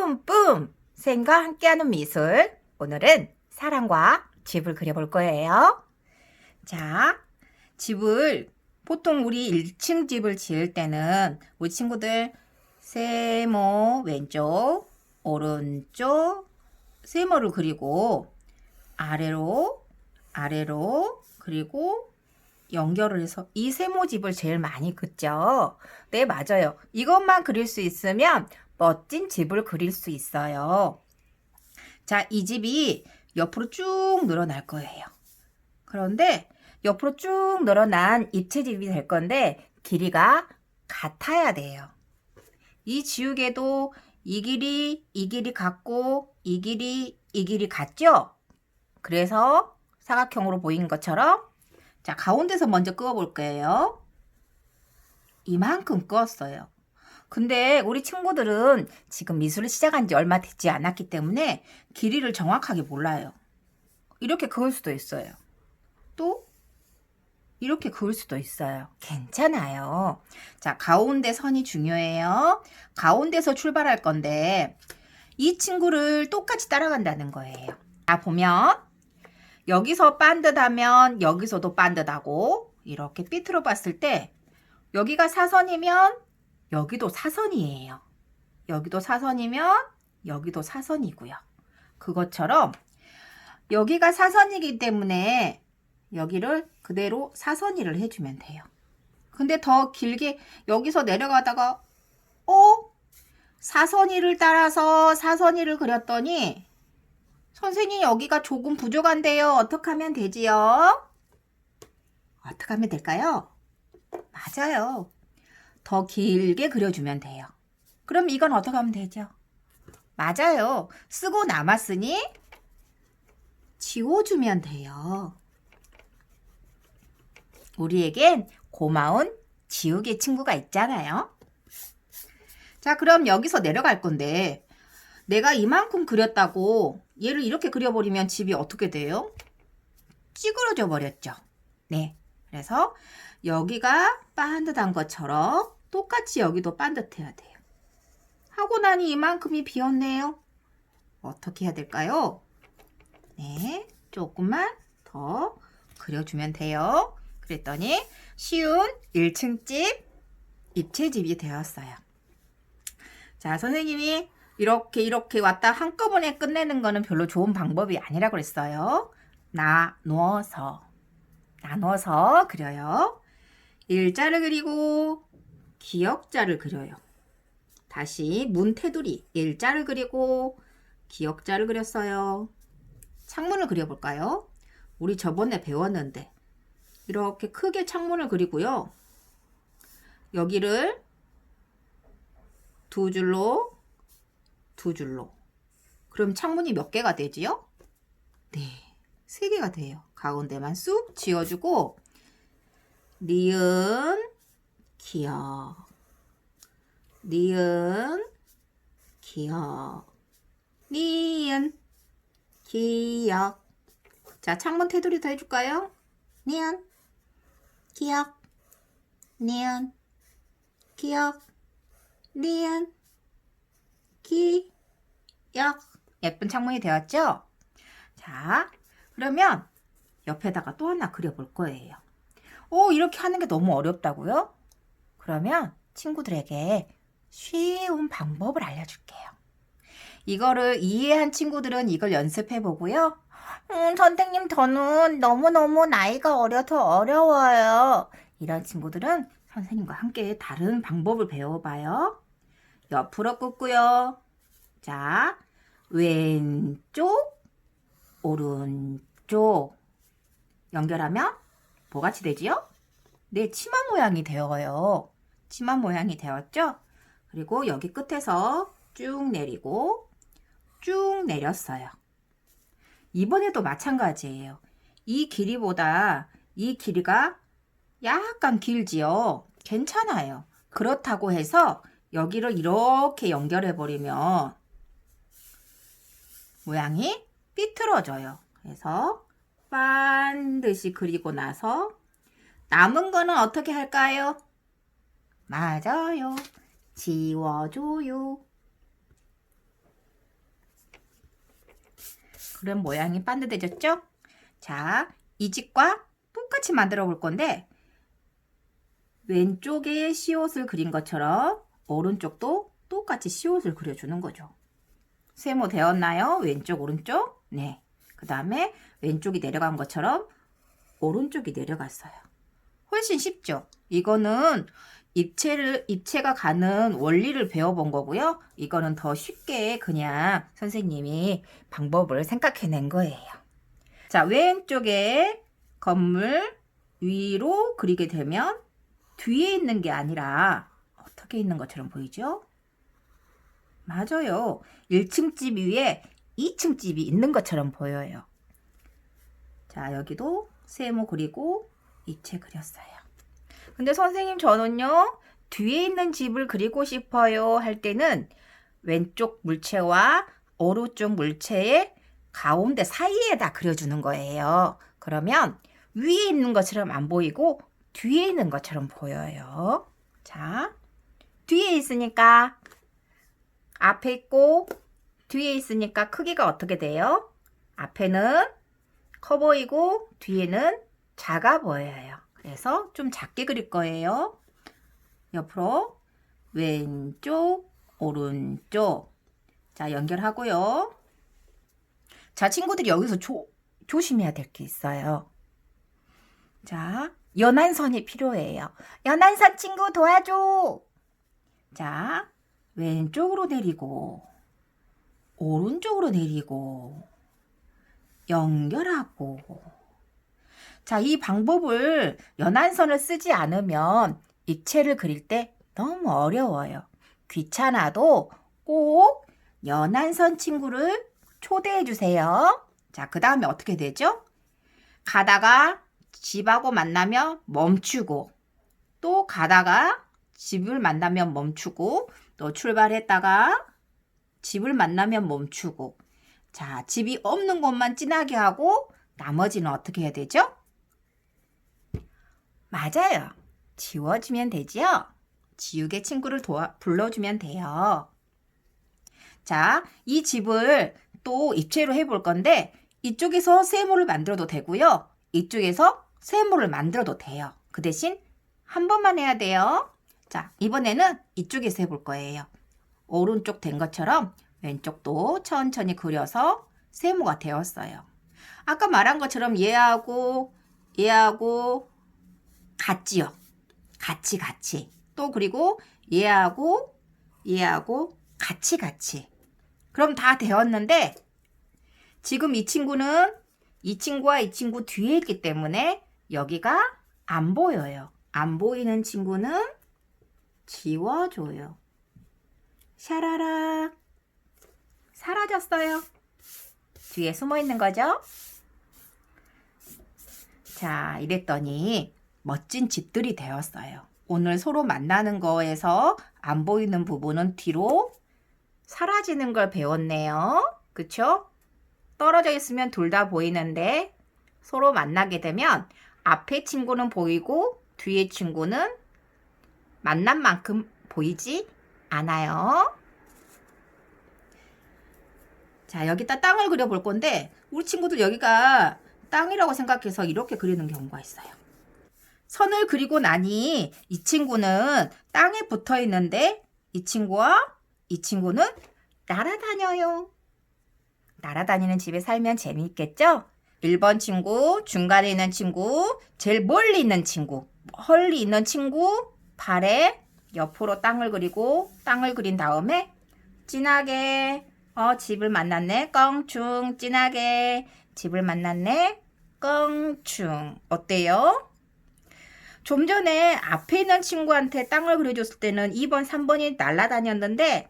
뿜뿜! 쌤과 함께하는 미술. 오늘은 사람과 집을 그려볼 거예요. 자, 집을 보통 우리 1층 집을 지을 때는 우리 친구들 세모 왼쪽, 오른쪽 세모를 그리고 아래로 그리고 연결을 해서 이 세모집을 제일 많이 긋죠. 네, 맞아요. 이것만 그릴 수 있으면 멋진 집을 그릴 수 있어요. 자, 이 집이 옆으로 쭉 늘어날 거예요. 그런데 옆으로 쭉 늘어난 입체집이 될 건데 길이가 같아야 돼요. 이 지우개도 이 길이 같고 이 길이 같죠? 그래서 사각형으로 보이는 것처럼 자, 가운데서 먼저 그어볼 거예요. 이만큼 그었어요. 근데 우리 친구들은 지금 미술을 시작한 지 얼마 되지 않았기 때문에 길이를 정확하게 몰라요. 이렇게 그을 수도 있어요. 또 이렇게 그을 수도 있어요. 괜찮아요. 자, 가운데 선이 중요해요. 가운데서 출발할 건데 이 친구를 똑같이 따라간다는 거예요. 자, 보면 여기서 반듯하면 여기서도 반듯하고 이렇게 삐뚤어 봤을 때 여기가 사선이면 여기도 사선이에요. 여기도 사선이면 여기도 사선이고요. 그것처럼 여기가 사선이기 때문에 여기를 그대로 사선이를 해주면 돼요. 근데 더 길게 여기서 내려가다가 사선이를 따라서 사선이를 그렸더니 선생님 여기가 조금 부족한데요. 어떻게 하면 되지요? 어떻게 하면 될까요? 맞아요. 더 길게 그려주면 돼요. 그럼 이건 어떻게 하면 되죠? 맞아요. 쓰고 남았으니 지워주면 돼요. 우리에겐 고마운 지우개 친구가 있잖아요. 자, 그럼 여기서 내려갈 건데 내가 이만큼 그렸다고 얘를 이렇게 그려버리면 집이 어떻게 돼요? 찌그러져 버렸죠. 네. 그래서 여기가 반듯한 것처럼 똑같이 여기도 반듯해야 돼요. 하고 나니 이만큼이 비었네요. 어떻게 해야 될까요? 네. 조금만 더 그려주면 돼요. 그랬더니 쉬운 1층 집 입체집이 되었어요. 자, 선생님이 이렇게 왔다 한꺼번에 끝내는 거는 별로 좋은 방법이 아니라고 그랬어요. 나눠서 그려요. 일자를 그리고 기역자를 그려요. 다시 문 테두리 일자를 그리고 기역자를 그렸어요. 창문을 그려볼까요? 우리 저번에 배웠는데 이렇게 크게 창문을 그리고요. 여기를 두 줄로 그럼 창문이 몇 개가 되지요? 네, 3개가 돼요. 가운데만 쑥 지워주고 니은 기역 니은 기역 니은 기역. 자, 창문 테두리 더 해줄까요? 니은 기역 니은 기역 니은 기역. 예쁜 창문이 되었죠? 자, 그러면 옆에다가 또 하나 그려볼 거예요. 이렇게 하는 게 너무 어렵다고요? 그러면 친구들에게 쉬운 방법을 알려줄게요. 이거를 이해한 친구들은 이걸 연습해 보고요. 선생님, 저는 너무너무 나이가 어려서 어려워요. 이런 친구들은 선생님과 함께 다른 방법을 배워봐요. 옆으로 긋고요. 자, 왼쪽, 오른쪽 연결하면 뭐같이 되지요? 네, 치마 모양이 되어요. 치마 모양이 되었죠? 그리고 여기 끝에서 쭉 내리고 쭉 내렸어요. 이번에도 마찬가지예요. 이 길이보다 이 길이가 약간 길지요? 괜찮아요. 그렇다고 해서 여기를 이렇게 연결해 버리면 모양이 삐뚤어져요. 그래서 반드시 그리고 나서 남은 거는 어떻게 할까요? 맞아요. 지워줘요. 그런 모양이 반듯해졌죠? 자, 이 집과 똑같이 만들어 볼 건데 왼쪽에 시옷을 그린 것처럼 오른쪽도 똑같이 시옷을 그려주는 거죠. 세모 되었나요? 왼쪽, 오른쪽? 네. 그 다음에 왼쪽이 내려간 것처럼 오른쪽이 내려갔어요. 훨씬 쉽죠? 이거는 입체가 가는 원리를 배워본 거고요. 이거는 더 쉽게 그냥 선생님이 방법을 생각해낸 거예요. 자, 왼쪽에 건물 위로 그리게 되면 뒤에 있는 게 아니라 어떻게 있는 것처럼 보이죠? 맞아요. 1층 집 위에 2층 집이 있는 것처럼 보여요. 자, 여기도 세모 그리고 입체 그렸어요. 근데 선생님 저는요, 뒤에 있는 집을 그리고 싶어요 할 때는 왼쪽 물체와 오른쪽 물체의 가운데 사이에다 그려주는 거예요. 그러면 위에 있는 것처럼 안 보이고 뒤에 있는 것처럼 보여요. 자, 뒤에 있으니까 앞에 있고 뒤에 있으니까 크기가 어떻게 돼요? 앞에는 커 보이고 뒤에는 작아 보여요. 그래서 좀 작게 그릴 거예요. 옆으로 왼쪽, 오른쪽. 자, 연결하고요. 자, 친구들이 여기서 조심해야 될 게 있어요. 자, 연한선이 필요해요. 연한선 친구 도와줘. 자, 왼쪽으로 내리고 오른쪽으로 내리고 연결하고. 자, 이 방법을 연한선을 쓰지 않으면 입체를 그릴 때 너무 어려워요. 귀찮아도 꼭 연한선 친구를 초대해 주세요. 자, 그 다음에 어떻게 되죠? 가다가 집하고 만나면 멈추고, 또 가다가 집을 만나면 멈추고, 또 출발했다가 집을 만나면 멈추고. 자, 집이 없는 곳만 진하게 하고 나머지는 어떻게 해야 되죠? 맞아요. 지워주면 되죠? 지우개 친구를 불러주면 돼요. 자, 이 집을 또 입체로 해볼 건데 이쪽에서 세모를 만들어도 되고요. 이쪽에서 세모를 만들어도 돼요. 그 대신 한 번만 해야 돼요. 자, 이번에는 이쪽에서 해볼 거예요. 오른쪽 된 것처럼 왼쪽도 천천히 그려서 세모가 되었어요. 아까 말한 것처럼 얘하고 같지요. 같이. 또 그리고 얘하고 같이. 그럼 다 되었는데 지금 이 친구는 이 친구와 이 친구 뒤에 있기 때문에 여기가 안 보여요. 안 보이는 친구는 지워줘요. 샤라라. 사라졌어요. 뒤에 숨어 있는 거죠? 자, 이랬더니 멋진 집들이 되었어요. 오늘 서로 만나는 거에서 안 보이는 부분은 뒤로 사라지는 걸 배웠네요. 그쵸? 떨어져 있으면 둘 다 보이는데 서로 만나게 되면 앞에 친구는 보이고 뒤에 친구는 만난 만큼 보이지 않아요. 자, 여기다 땅을 그려볼 건데 우리 친구들 여기가 땅이라고 생각해서 이렇게 그리는 경우가 있어요. 선을 그리고 나니 이 친구는 땅에 붙어 있는데 이 친구와 이 친구는 날아다녀요. 날아다니는 집에 살면 재미있겠죠? 1번 친구, 중간에 있는 친구, 제일 멀리 있는 친구, 멀리 있는 친구 발에 옆으로 땅을 그리고 땅을 그린 다음에 진하게 집을 만났네 껑충 진하게 집을 만났네 껑충. 어때요? 좀 전에 앞에 있는 친구한테 땅을 그려줬을 때는 2번, 3번이 날아다녔는데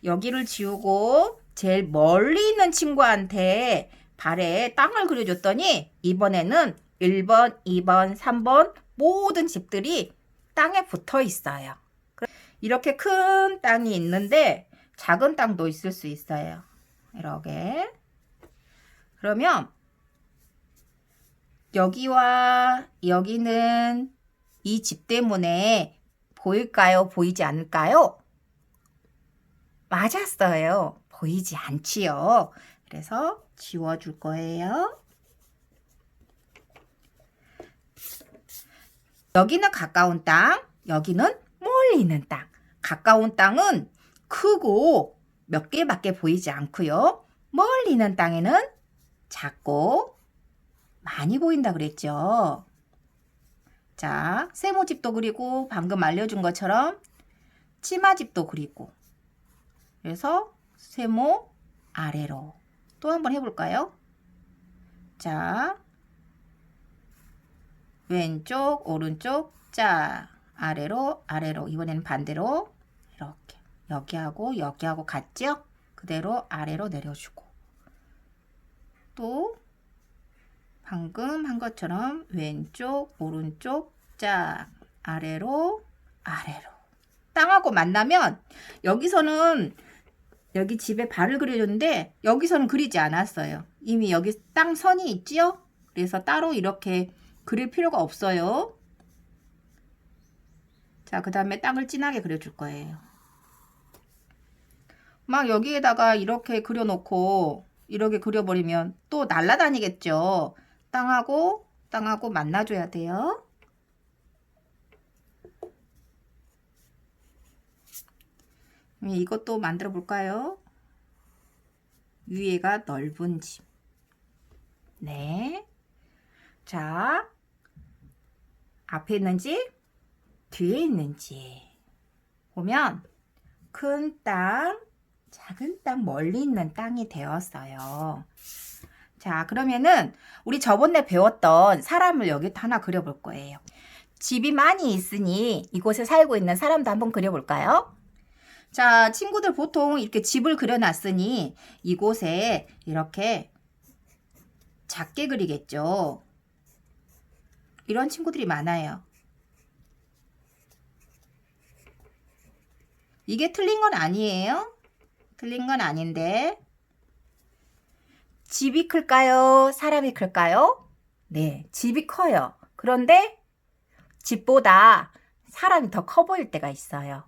여기를 지우고 제일 멀리 있는 친구한테 발에 땅을 그려줬더니 이번에는 1번, 2번, 3번 모든 집들이 땅에 붙어 있어요. 이렇게 큰 땅이 있는데 작은 땅도 있을 수 있어요. 이렇게. 그러면 여기와 여기는 이 집 때문에 보일까요? 보이지 않을까요? 맞았어요. 보이지 않지요. 그래서 지워줄 거예요. 여기는 가까운 땅, 여기는 멀리 있는 땅. 가까운 땅은 크고 몇 개밖에 보이지 않고요. 멀리 있는 땅에는 작고 많이 보인다 그랬죠. 자, 세모집도 그리고 방금 알려준 것처럼 치마집도 그리고, 그래서 세모 아래로 또 한번 해볼까요? 자, 왼쪽 오른쪽 짜 아래로 아래로, 이번에는 반대로 이렇게 여기하고 같죠? 그대로 아래로 내려주고, 또 방금 한 것처럼 왼쪽 오른쪽 짜 아래로 아래로. 땅하고 만나면 여기서는 여기 집에 발을 그려줬는데 여기서는 그리지 않았어요. 이미 여기 땅 선이 있지요? 그래서 따로 이렇게 그릴 필요가 없어요. 자, 그 다음에 땅을 진하게 그려줄 거예요. 막 여기에다가 이렇게 그려놓고 이렇게 그려버리면 또 날아다니겠죠. 땅하고 만나줘야 돼요. 이것도 만들어 볼까요? 위에가 넓은 집. 네. 자, 앞에 있는 집, 뒤에 있는 집. 보면 큰 땅, 작은 땅, 멀리 있는 땅이 되었어요. 자, 그러면은 우리 저번에 배웠던 사람을 여기 하나 그려볼 거예요. 집이 많이 있으니 이곳에 살고 있는 사람도 한번 그려볼까요? 자, 친구들 보통 이렇게 집을 그려놨으니 이곳에 이렇게 작게 그리겠죠. 이런 친구들이 많아요. 이게 틀린 건 아니에요. 틀린 건 아닌데, 집이 클까요? 사람이 클까요? 네, 집이 커요. 그런데 집보다 사람이 더 커 보일 때가 있어요.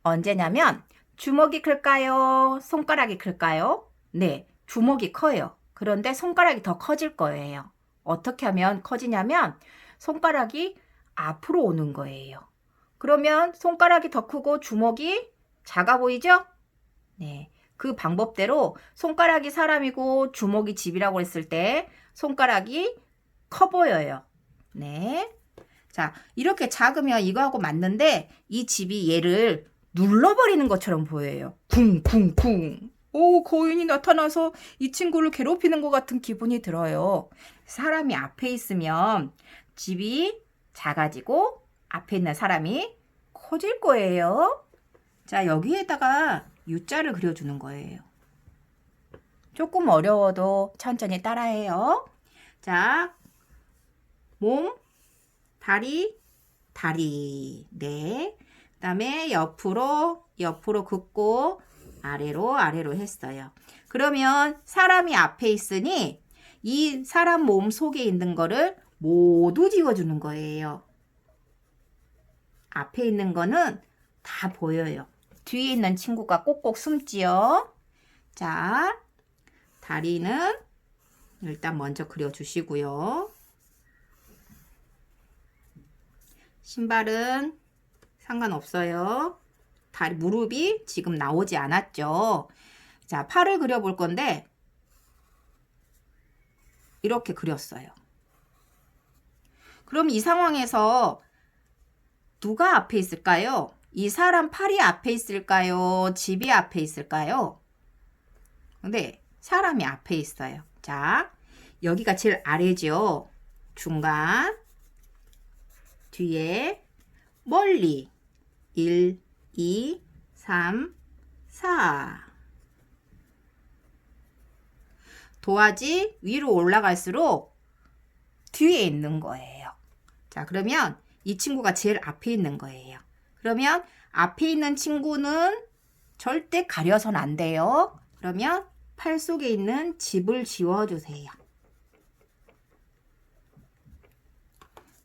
언제냐면 주먹이 클까요? 손가락이 클까요? 네, 주먹이 커요. 그런데 손가락이 더 커질 거예요. 어떻게 하면 커지냐면 손가락이 앞으로 오는 거예요. 그러면 손가락이 더 크고 주먹이 작아 보이죠? 네, 그 방법대로 손가락이 사람이고 주먹이 집이라고 했을 때 손가락이 커 보여요. 네. 자, 이렇게 작으면 이거하고 맞는데 이 집이 얘를 눌러버리는 것처럼 보여요. 쿵쿵쿵. 오, 거인이 나타나서 이 친구를 괴롭히는 것 같은 기분이 들어요. 사람이 앞에 있으면 집이 작아지고 앞에 있는 사람이 커질 거예요. 자, 여기에다가 U자를 그려주는 거예요. 조금 어려워도 천천히 따라해요. 자, 몸, 다리, 다리. 네. 그 다음에 옆으로 긋고 아래로 했어요. 그러면 사람이 앞에 있으니 이 사람 몸 속에 있는 거를 모두 지워주는 거예요. 앞에 있는 거는 다 보여요. 뒤에 있는 친구가 꼭꼭 숨지요. 자, 다리는 일단 먼저 그려주시고요. 신발은 상관없어요. 다리, 무릎이 지금 나오지 않았죠. 자, 팔을 그려볼 건데 이렇게 그렸어요. 그럼 이 상황에서 누가 앞에 있을까요? 이 사람 팔이 앞에 있을까요? 집이 앞에 있을까요? 근데 사람이 앞에 있어요. 자, 여기가 제일 아래죠. 중간, 뒤에, 멀리 1, 2, 3, 4. 도화지 위로 올라갈수록 뒤에 있는 거예요. 자, 그러면 이 친구가 제일 앞에 있는 거예요. 그러면 앞에 있는 친구는 절대 가려서는 안 돼요. 그러면 팔 속에 있는 집을 지워주세요.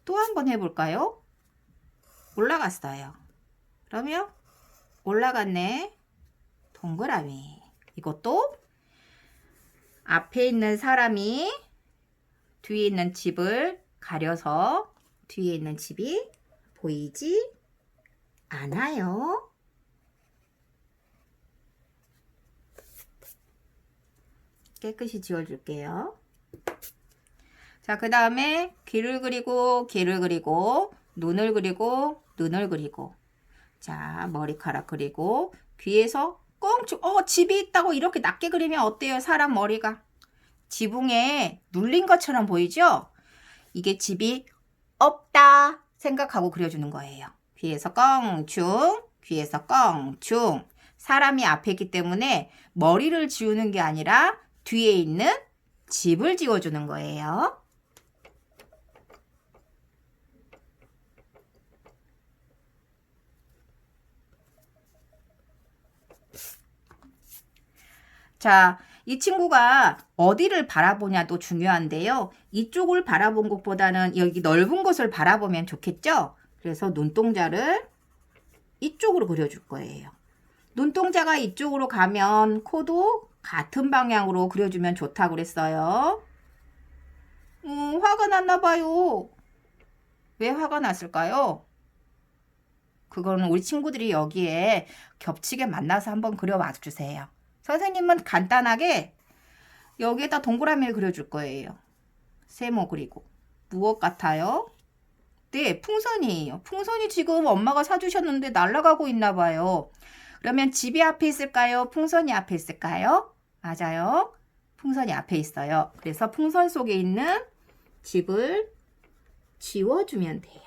또 한번 해볼까요? 올라갔어요. 그러면 올라갔네. 동그라미. 이것도 앞에 있는 사람이 뒤에 있는 집을 가려서 뒤에 있는 집이 보이지 않아요. 깨끗이 지워줄게요. 자, 그 다음에 귀를 그리고 귀를 그리고 눈을 그리고 눈을 그리고 자, 머리카락 그리고 귀에서 꽁충 집이 있다고 이렇게 낮게 그리면 어때요? 사람 머리가 지붕에 눌린 것처럼 보이죠? 이게 집이 없다 생각하고 그려주는 거예요. 귀에서 껑충 귀에서 껑충 사람이 앞에 있기 때문에 머리를 지우는 게 아니라 뒤에 있는 집을 지워주는 거예요. 자, 이 친구가 어디를 바라보냐도 중요한데요. 이쪽을 바라본 것보다는 여기 넓은 곳을 바라보면 좋겠죠? 그래서 눈동자를 이쪽으로 그려줄 거예요. 눈동자가 이쪽으로 가면 코도 같은 방향으로 그려주면 좋다고 그랬어요. 화가 났나 봐요. 왜 화가 났을까요? 그거는 우리 친구들이 여기에 겹치게 만나서 한번 그려봐 주세요. 선생님은 간단하게 여기에다 동그라미를 그려줄 거예요. 세모 그리고 무엇 같아요? 네, 풍선이에요. 풍선이 지금 엄마가 사주셨는데 날아가고 있나 봐요. 그러면 집이 앞에 있을까요? 풍선이 앞에 있을까요? 맞아요. 풍선이 앞에 있어요. 그래서 풍선 속에 있는 집을 지워주면 돼요.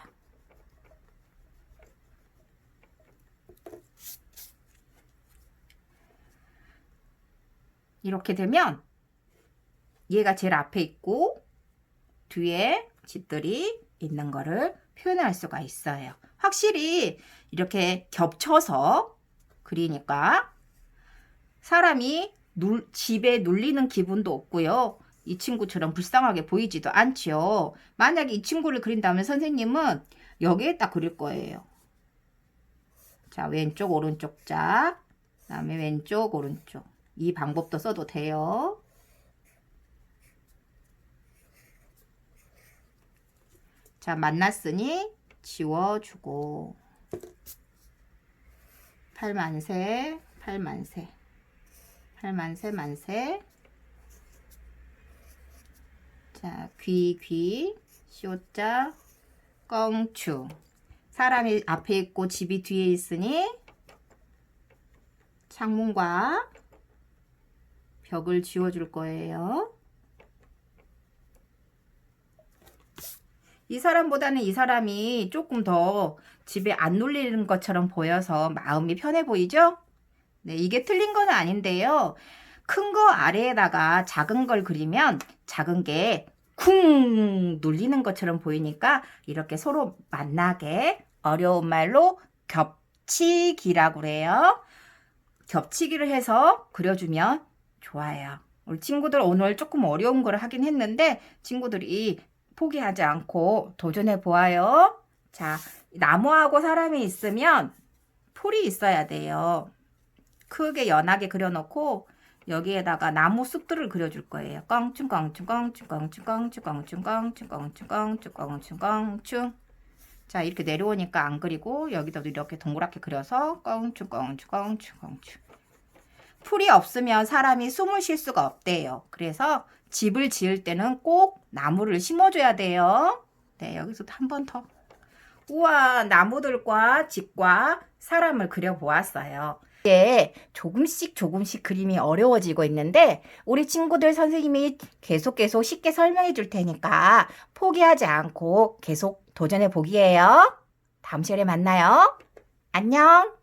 이렇게 되면 얘가 제일 앞에 있고 뒤에 집들이 있는 거를 표현할 수가 있어요. 확실히 이렇게 겹쳐서 그리니까 사람이 집에 눌리는 기분도 없고요. 이 친구처럼 불쌍하게 보이지도 않죠. 만약에 이 친구를 그린다면 선생님은 여기에 딱 그릴 거예요. 자, 왼쪽 오른쪽 짝, 그 다음에 왼쪽 오른쪽. 이 방법도 써도 돼요. 자, 만났으니 지워주고 팔만세 팔만세 팔만세 만세. 자, 귀 시옷자 껑충 사람이 앞에 있고 집이 뒤에 있으니 창문과 벽을 지워줄 거예요. 이 사람보다는 이 사람이 조금 더 집에 안 눌리는 것처럼 보여서 마음이 편해 보이죠? 네, 이게 틀린 건 아닌데요. 큰 거 아래에다가 작은 걸 그리면 작은 게 쿵 눌리는 것처럼 보이니까 이렇게 서로 만나게 어려운 말로 겹치기라고 그래요. 겹치기를 해서 그려주면 좋아요. 우리 친구들 오늘 조금 어려운 걸 하긴 했는데 친구들이 포기하지 않고 도전해 보아요. 자, 나무하고 사람이 있으면 풀이 있어야 돼요. 크게 연하게 그려놓고 여기에다가 나무 숲들을 그려줄 거예요. 껑충 껑충 껑충 껑충 껑충 껑충 껑충 껑충 껑충 껑충 껑충. 자, 이렇게 내려오니까 안 그리고 여기도 이렇게 동그랗게 그려서 껑충 껑충 껑충 껑충. 풀이 없으면 사람이 숨을 쉴 수가 없대요. 그래서 집을 지을 때는 꼭 나무를 심어줘야 돼요. 네, 여기서 한 번 더. 우와, 나무들과 집과 사람을 그려보았어요. 이제 조금씩 그림이 어려워지고 있는데 우리 친구들 선생님이 계속 쉽게 설명해 줄 테니까 포기하지 않고 계속 도전해 보기예요. 다음 시간에 만나요. 안녕.